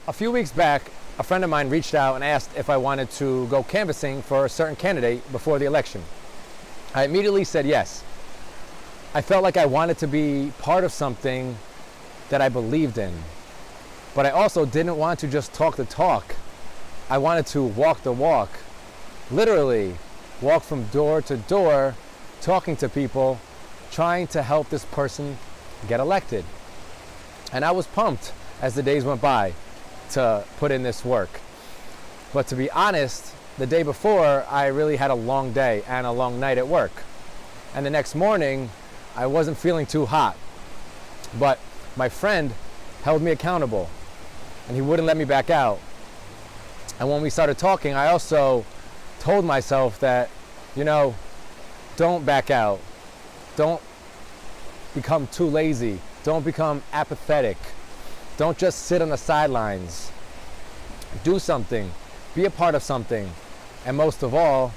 A few weeks back, a friend of mine reached out and asked if I wanted to go canvassing for a certain candidate before the election. I immediately said yes. I felt like I wanted to be part of something that I believed in. But I also didn't want to just talk the talk. I wanted to walk the walk. Literally, walk from door to door, talking to people, trying to help this person get elected. And I was pumped as the days went by to put in this work. But to be honest, the day before, I really had a long day and a long night at work. And the next morning, I wasn't feeling too hot. But my friend held me accountable, and he wouldn't let me back out. And when we started talking, I also told myself that, don't back out. Don't become too lazy. Don't become apathetic. Don't just sit on the sidelines. Do something. Be a part of something. And most of all,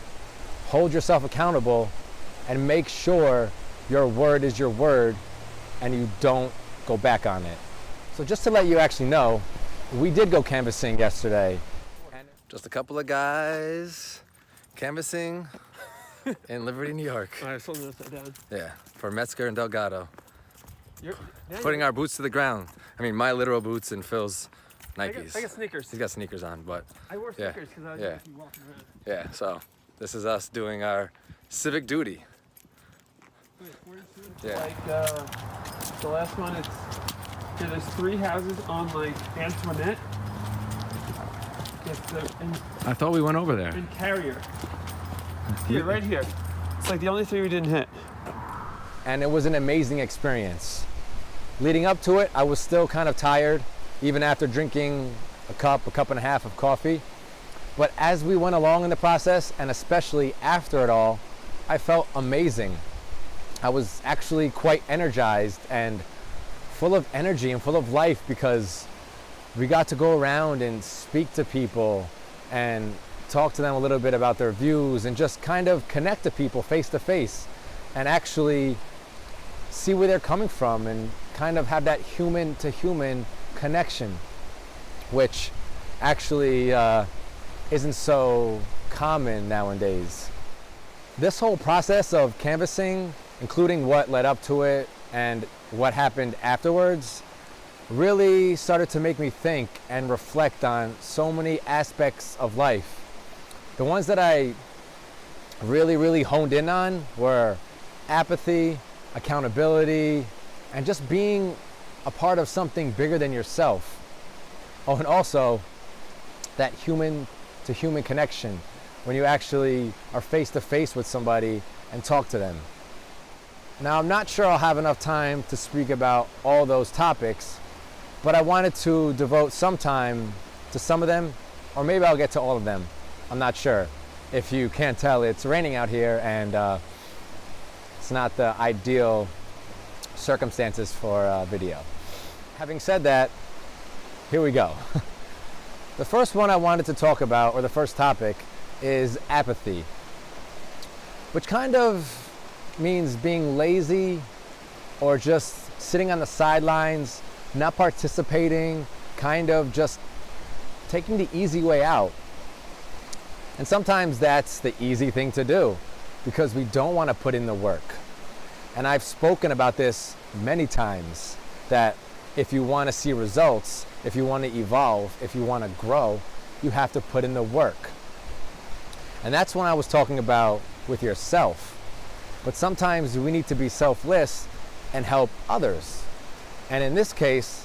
hold yourself accountable and make sure your word is your word and you don't go back on it. So just to let you actually know, we did go canvassing yesterday. Just a couple of guys canvassing in Liberty, New York. All right, so this down. Yeah, for Metzger and Delgado. Putting our boots to the ground. I mean, my literal boots and Phil's Nikes. I got sneakers. He's got sneakers on, but I wore sneakers because I was yeah. walking around. Yeah, so this is us doing our civic duty. Yeah. Like the last one, there's 3 houses on like Antoinette. I thought we went over there. And Carrier. Here, right here. It's like the only 3 we didn't hit. And it was an amazing experience. Leading up to it, I was still kind of tired, even after drinking a cup and a half of coffee. But as we went along in the process, and especially after it all, I felt amazing. I was actually quite energized and full of energy and full of life because we got to go around and speak to people and talk to them a little bit about their views and just kind of connect to people face to face and actually see where they're coming from and kind of have that human to human connection, which actually isn't so common nowadays. This whole process of canvassing, including what led up to it and what happened afterwards, really started to make me think and reflect on so many aspects of life. The ones that I really honed in on were apathy, accountability, and just being a part of something bigger than yourself. Oh, and also that human to human connection when you actually are face to face with somebody and talk to them. Now, I'm not sure I'll have enough time to speak about all those topics, but I wanted to devote some time to some of them, or maybe I'll get to all of them. I'm not sure. If you can't tell, it's raining out here and it's not the ideal circumstances for video. Having said that, here we go. The first one I wanted to talk about, or the first topic, is apathy, which kind of means being lazy or just sitting on the sidelines, not participating, kind of just taking the easy way out. And sometimes that's the easy thing to do because we don't want to put in the work. And I've spoken about this many times, that if you want to see results, if you want to evolve, if you want to grow, you have to put in the work. And that's when I was talking about with yourself. But sometimes we need to be selfless and help others. And in this case,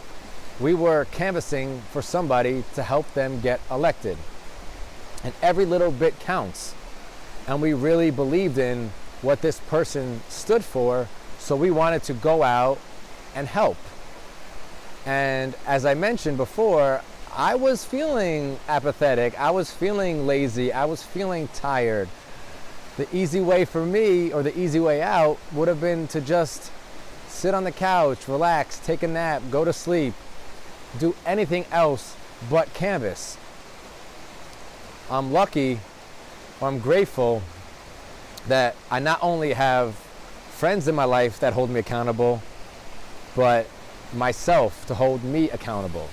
we were canvassing for somebody to help them get elected. And every little bit counts. And we really believed in what this person stood for, so we wanted to go out and help. And as I mentioned before, I was feeling apathetic, I was feeling lazy, I was feeling tired. The easy way for me, or the easy way out, would have been to just sit on the couch, relax, take a nap, go to sleep, do anything else but canvass. I'm lucky, or I'm grateful that I not only have friends in my life that hold me accountable, but myself to hold me accountable.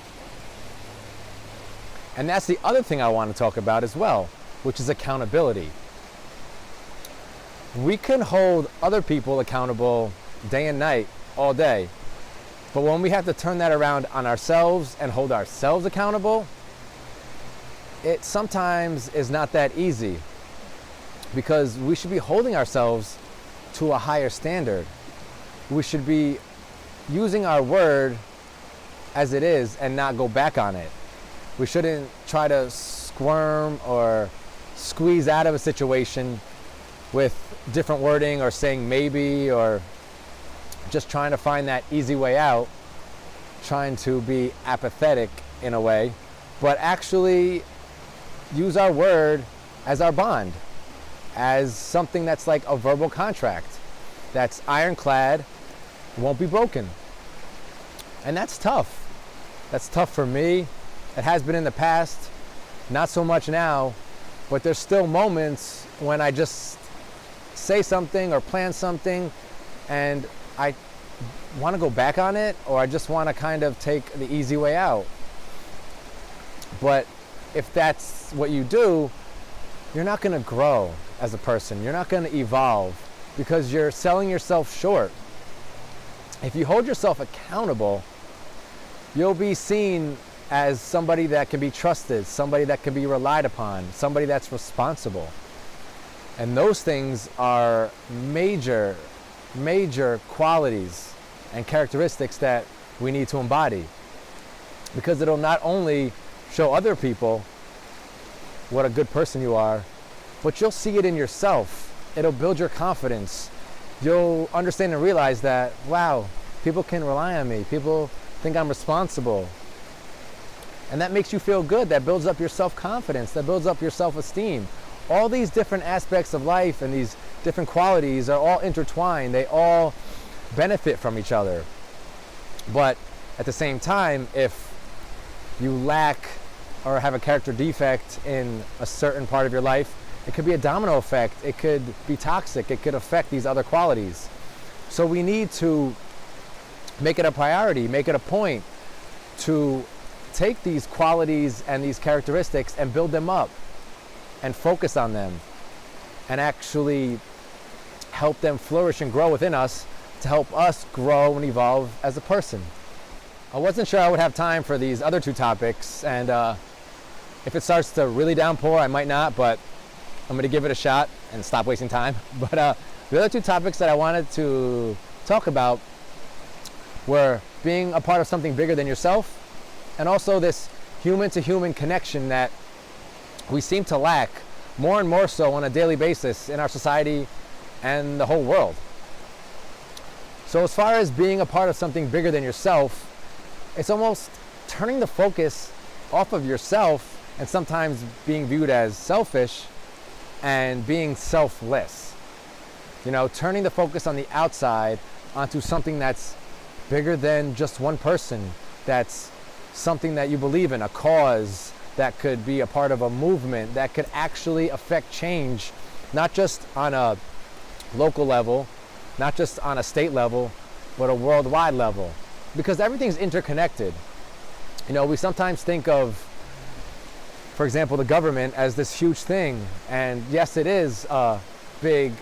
And that's the other thing I want to talk about as well, which is accountability. We can hold other people accountable day and night, all day. But when we have to turn that around on ourselves and hold ourselves accountable, it sometimes is not that easy, because we should be holding ourselves to a higher standard. We should be using our word as it is and not go back on it. We shouldn't try to squirm or squeeze out of a situation with different wording or saying maybe, or just trying to find that easy way out, trying to be apathetic in a way, but actually use our word as our bond, as something that's like a verbal contract, that's ironclad, won't be broken. And that's tough. That's tough for me. It has been in the past, not so much now, but there's still moments when I just say something or plan something and I want to go back on it, or I just want to kind of take the easy way out. But if that's what you do, you're not going to grow as a person. You're not going to evolve, because you're selling yourself short. If you hold yourself accountable, you'll be seen as somebody that can be trusted, somebody that can be relied upon, somebody that's responsible. And those things are major, major qualities and characteristics that we need to embody, because it'll not only show other people what a good person you are, but you'll see it in yourself. It'll build your confidence. You'll understand and realize that, wow, people can rely on me. People think I'm responsible. And that makes you feel good. That builds up your self-confidence. That builds up your self-esteem. All these different aspects of life and these different qualities are all intertwined. They all benefit from each other. But at the same time, if you lack or have a character defect in a certain part of your life, it could be a domino effect. It could be toxic. It could affect these other qualities. So we need to make it a priority, make it a point to take these qualities and these characteristics and build them up and focus on them and actually help them flourish and grow within us to help us grow and evolve as a person. I wasn't sure I would have time for these other two topics, and if it starts to really downpour, I might not, but I'm going to give it a shot and stop wasting time. But the other two topics that I wanted to talk about were being a part of something bigger than yourself, and also this human-to-human connection that we seem to lack more and more so on a daily basis in our society and the whole world. So as far as being a part of something bigger than yourself, it's almost turning the focus off of yourself and sometimes being viewed as selfish and being selfless. You know, turning the focus on the outside onto something that's bigger than just one person, that's something that you believe in, a cause that could be a part of a movement that could actually affect change, not just on a local level, not just on a state level, but a worldwide level, because everything's interconnected. You know, we sometimes think of, for example, the government as this huge thing, and yes, it is a big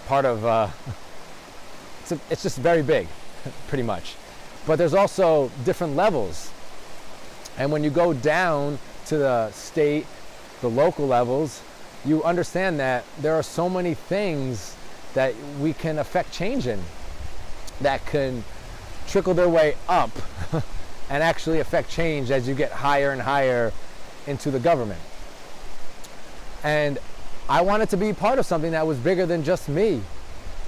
part of, it's just very big, pretty much. But there's also different levels. And when you go down to the state, the local levels, you understand that there are so many things that we can affect change in, that can trickle their way up and actually affect change as you get higher and higher into the government. And I wanted to be part of something that was bigger than just me,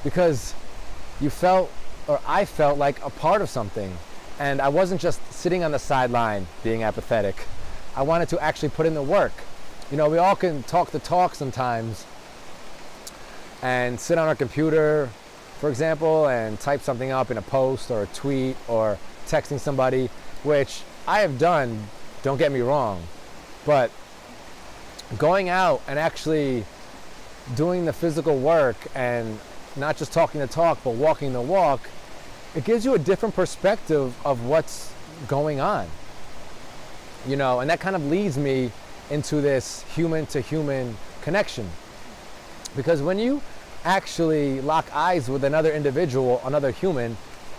because you felt, or I felt like a part of something. And I wasn't just sitting on the sideline being apathetic. I wanted to actually put in the work. You know, we all can talk the talk sometimes and sit on our computer, for example, and type something up in a post or a tweet or texting somebody, which I have done, don't get me wrong. But going out and actually doing the physical work and not just talking the talk, but walking the walk, it gives you a different perspective of what's going on. And that kind of leads me into this human to human connection. Because when you actually lock eyes with another individual, another human,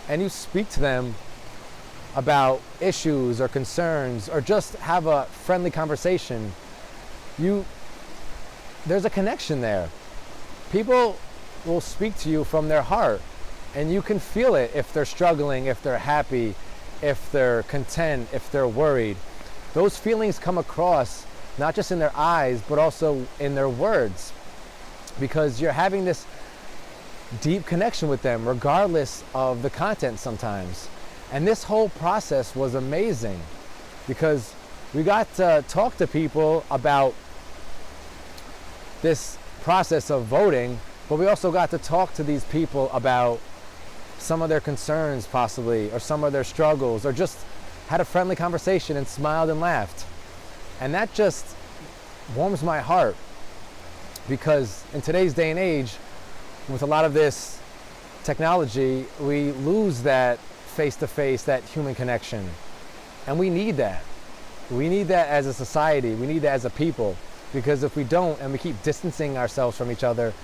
and you speak to them about issues or concerns or just have a friendly conversation, there's a connection there. People will speak to you from their heart, and you can feel it if they're struggling, if they're happy, if they're content, if they're worried. Those feelings come across not just in their eyes, but also in their words, because you're having this deep connection with them regardless of the content sometimes. And this whole process was amazing because we got to talk to people about this process of voting, but we also got to talk to these people about some of their concerns possibly, or some of their struggles, or just had a friendly conversation and smiled and laughed. And that just warms my heart, because in today's day and age, with a lot of this technology, we lose that face-to-face, that human connection. And we need that. We need that as a society. We need that as a people. Because if we don't, and we keep distancing ourselves from each other,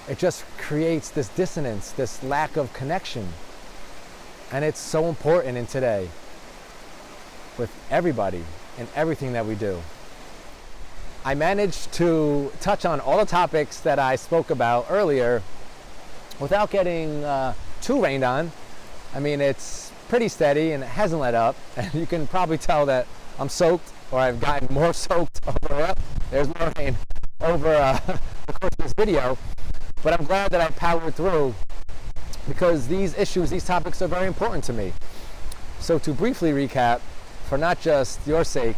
it just creates this dissonance, this lack of connection. And it's so important in today with everybody and everything that we do. I managed to touch on all the topics that I spoke about earlier without getting too rained on. I mean, it's pretty steady and it hasn't let up. And you can probably tell that I'm soaked, or I've gotten more soaked over, there's more rain over the course of this video. But I'm glad that I powered through, because these issues, these topics are very important to me. So to briefly recap, for not just your sake,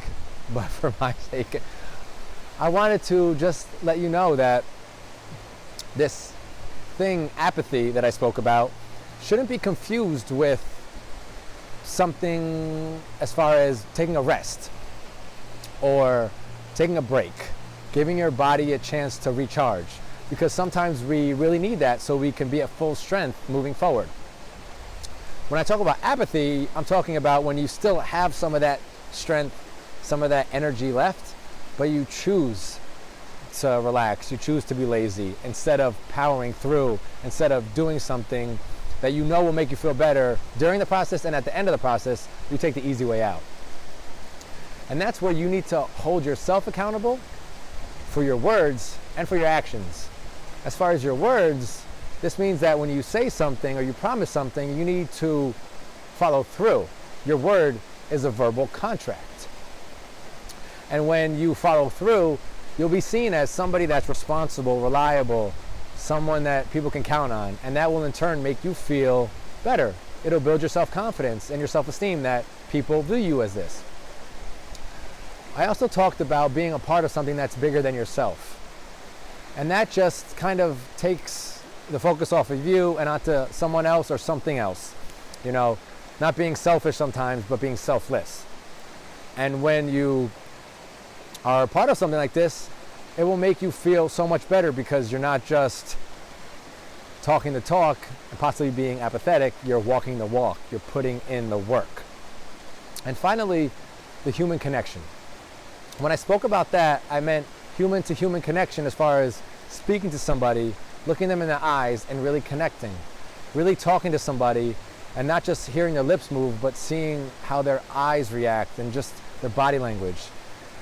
but for my sake, I wanted to just let you know that this thing, apathy, that I spoke about, shouldn't be confused with something as far as taking a rest or taking a break, giving your body a chance to recharge, because sometimes we really need that so we can be at full strength moving forward. When I talk about apathy, I'm talking about when you still have some of that strength, some of that energy left, but you choose to relax, you choose to be lazy instead of powering through, instead of doing something that you know will make you feel better during the process, and at the end of the process, you take the easy way out. And that's where you need to hold yourself accountable for your words and for your actions. As far as your words, this means that when you say something or you promise something, you need to follow through. Your word is a verbal contract. And when you follow through, you'll be seen as somebody that's responsible, reliable, someone that people can count on, and that will in turn make you feel better. It'll build your self-confidence and your self-esteem that people view you as this. I also talked about being a part of something that's bigger than yourself. And that just kind of takes the focus off of you and onto someone else or something else. Not being selfish sometimes, but being selfless. And when you are a part of something like this, it will make you feel so much better, because you're not just talking the talk and possibly being apathetic, you're walking the walk, you're putting in the work. And finally, the human connection. When I spoke about that, I meant human to human connection as far as speaking to somebody, looking them in the eyes and really connecting, really talking to somebody, and not just hearing their lips move, but seeing how their eyes react and just their body language.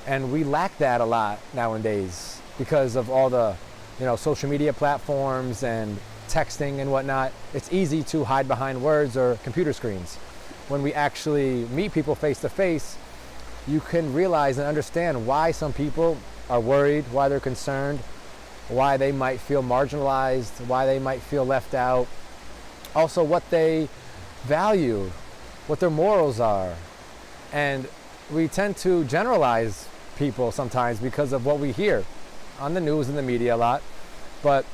And we lack that a lot nowadays because of all the, social media platforms and texting and whatnot. It's easy to hide behind words or computer screens. When we actually meet people face to face, you can realize and understand why some people are worried, why they're concerned, why they might feel marginalized, why they might feel left out. Also what they value, what their morals are. And we tend to generalize people sometimes because of what we hear on the news and the media a lot. But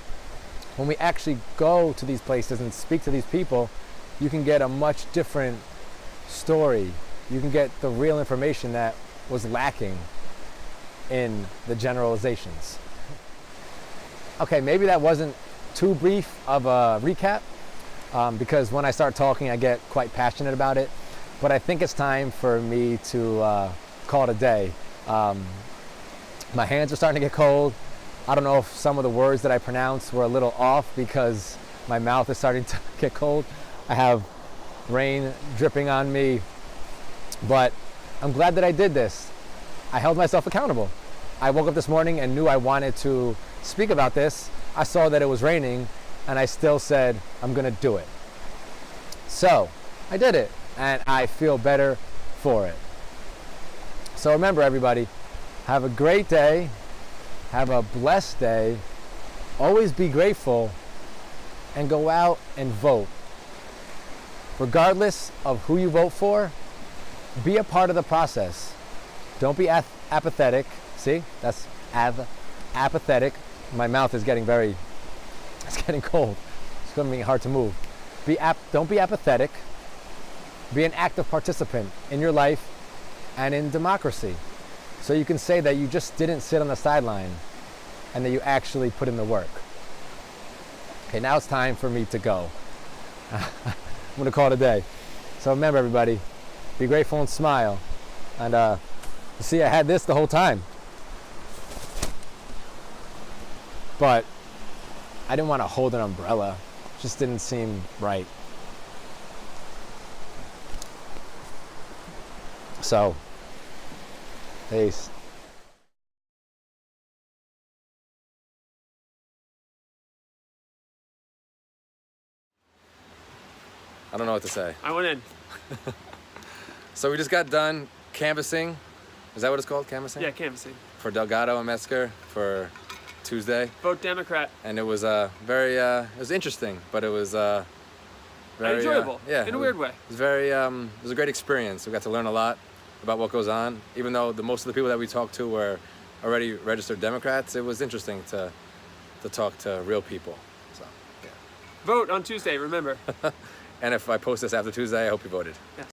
when we actually go to these places and speak to these people, you can get a much different story. You can get the real information that was lacking in the generalizations. Okay, maybe that wasn't too brief of a recap, because when I start talking, I get quite passionate about it. But I think it's time for me to call it a day. My hands are starting to get cold. I don't know if some of the words that I pronounced were a little off because my mouth is starting to get cold. I have rain dripping on me, but I'm glad that I did this. I held myself accountable. I woke up this morning and knew I wanted to speak about this. I saw that it was raining and I still said, I'm gonna do it. So I did it and I feel better for it. So remember everybody, have a great day, have a blessed day, always be grateful, and go out and vote. Regardless of who you vote for, be a part of the process. Don't be apathetic. See, that's apathetic. My mouth is getting it's getting cold. It's going to be hard to move. Don't be apathetic. Be an active participant in your life and in democracy. So you can say that you just didn't sit on the sideline and that you actually put in the work. Okay, now it's time for me to go. I'm gonna call it a day. So remember everybody, be grateful and smile. And you see I had this the whole time. But I didn't want to hold an umbrella. It just didn't seem right. So, peace. I don't know what to say. I went in. So we just got done canvassing. Is that what it's called, canvassing? Yeah, canvassing. For Delgado and Metzger for Tuesday. Vote Democrat. And it was it was interesting, but it was very enjoyable. Yeah, in a weird way. It was it was a great experience. We got to learn a lot about what goes on. Even though most of the people that we talked to were already registered Democrats, it was interesting to talk to real people. So, yeah. Vote on Tuesday, remember. And if I post this after Tuesday, I hope you voted. Yeah.